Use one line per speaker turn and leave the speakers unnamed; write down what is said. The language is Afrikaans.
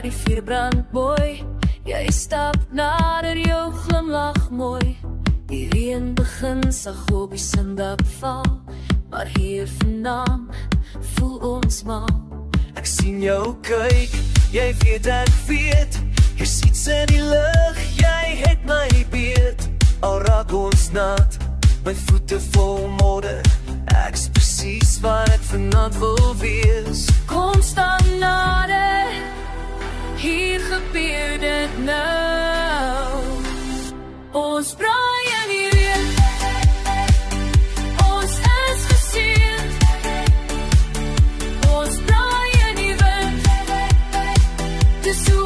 Die vuur brand mooi, jy stap nader, jou glimlach mooi. Die reën begin sag op die sandap val, maar hier vandaan voel ons mal.
Ek sien jou kyk, jy weet ek weet, hier's iets in die lug, jy het my beet. Al raak ons nat, my voete vol modder, ek's presies waar ek vanavond wil wees.
Kom staan nader, hier gebeur dit nou. Ons braai in die reën, ons is geseën. Ons braai in die wind, dis hoe